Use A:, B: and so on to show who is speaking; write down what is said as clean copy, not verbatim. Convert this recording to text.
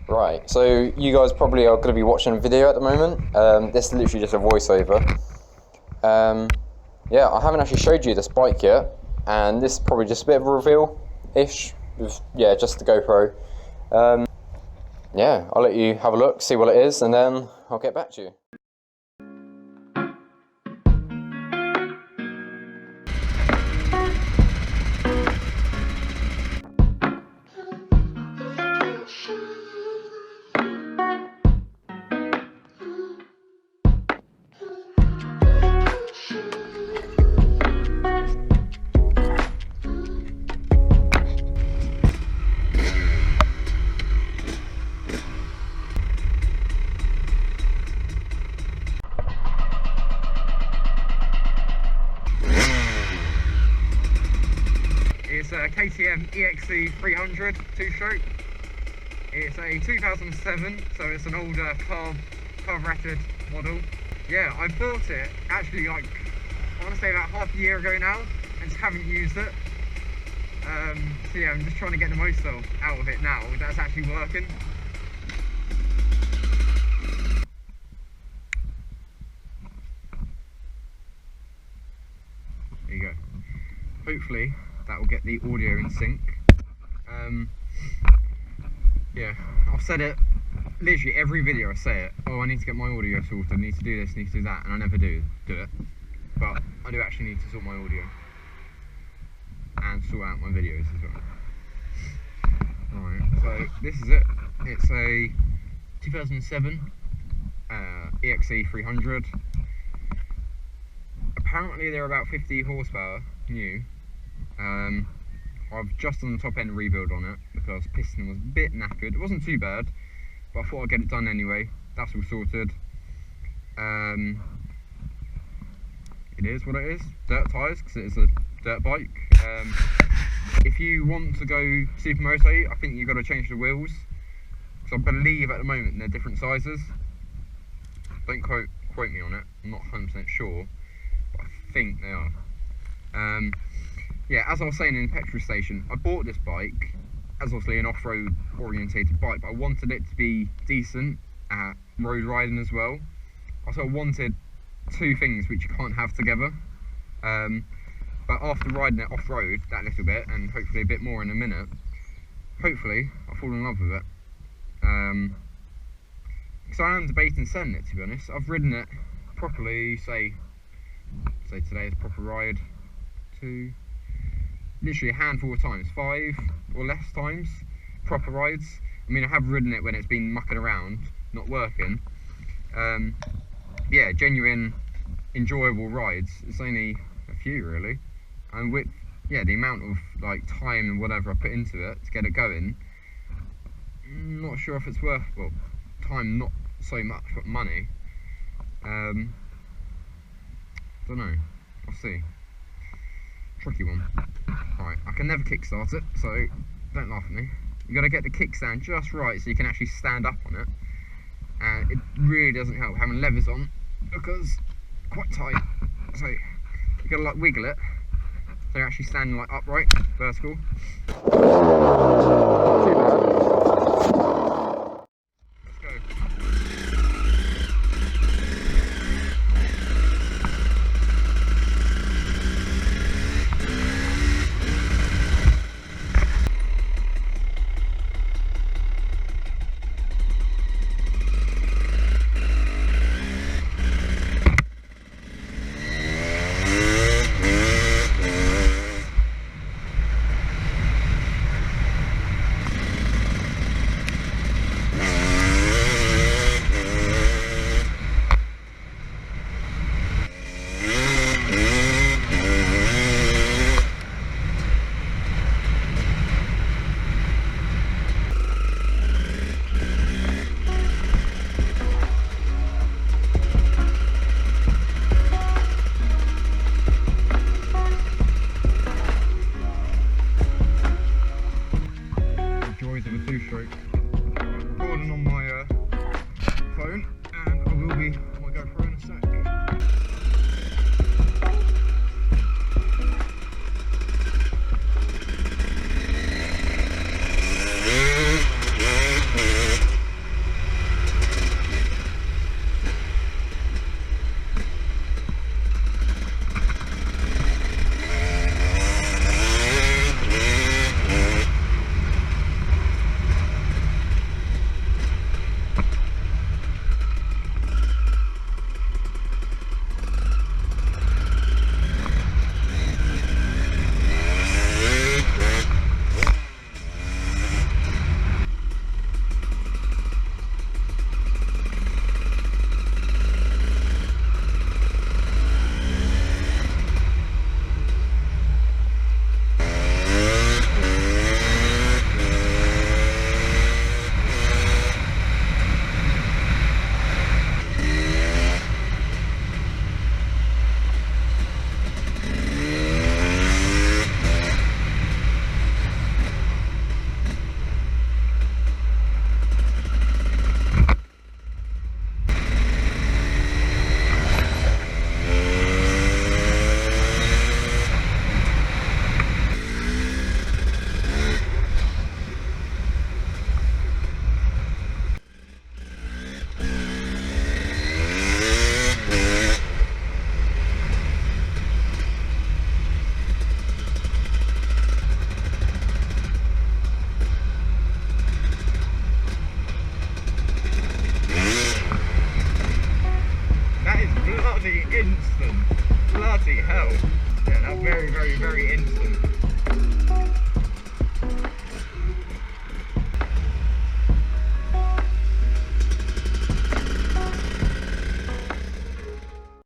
A: Right, so you guys probably are going to be watching a video at the moment. This is literally just a voiceover. Yeah, I haven't actually showed you this bike yet, and this is probably just a bit of a reveal-ish. Yeah, just the GoPro. Yeah, I'll let you have a look, see what it is, and then I'll get back to you.
B: It's a KTM EXC 300 2-stroke. It's a 2007, so it's an older carburetted model. Yeah, I bought it actually like, I want to say about half a year ago now, and just haven't used it. So yeah, I'm just trying to get the most out of it now. That's actually working. There you go. Hopefully that will get the audio in sync. Yeah, I've said it literally every video. I say it. Oh, I need to get my audio sorted. I need to do this, need to do that, and I never do it. But I do actually need to sort my audio and sort out my videos as well. Alright, so this is it. It's a 2007 EXC 300. Apparently they're about 50 horsepower new. I've just done the top end rebuild on it because piston was a bit knackered. It wasn't too bad, but I thought I'd get it done anyway. That's all sorted. It is what it is. Dirt tyres, because it is a dirt bike. If you want to go supermoto, I think you've got to change the wheels, because I believe at the moment they're different sizes. Don't quote me on it, I'm not 100% sure, but I think they are. Yeah, as I was saying in the petrol station, I bought this bike as obviously an off-road orientated bike, but I wanted it to be decent at road riding as well. Also, I wanted two things which you can't have together. But after riding it off-road that little bit, and hopefully a bit more in a minute, hopefully I'll fall in love with it. Because I am debating selling it, to be honest. I've ridden it properly, say today is a proper ride, literally a handful of times, 5 or less times, proper rides. I mean, I have ridden it when it's been mucking around, not working. Yeah, genuine, enjoyable rides. It's only a few really, and with the amount of like time and whatever I put into it to get it going, I'm not sure if it's worth, well, time not so much, but money. Don't know. I'll see. Tricky one. Alright, I can never kickstart it, so don't laugh at me. You got to get the kickstand just right so you can actually stand up on it. And it really doesn't help having levers on because quite tight. So you got to like wiggle it so you're actually standing like upright, vertical. Not too bad. Let's go. Yeah, that's very, very, very instant.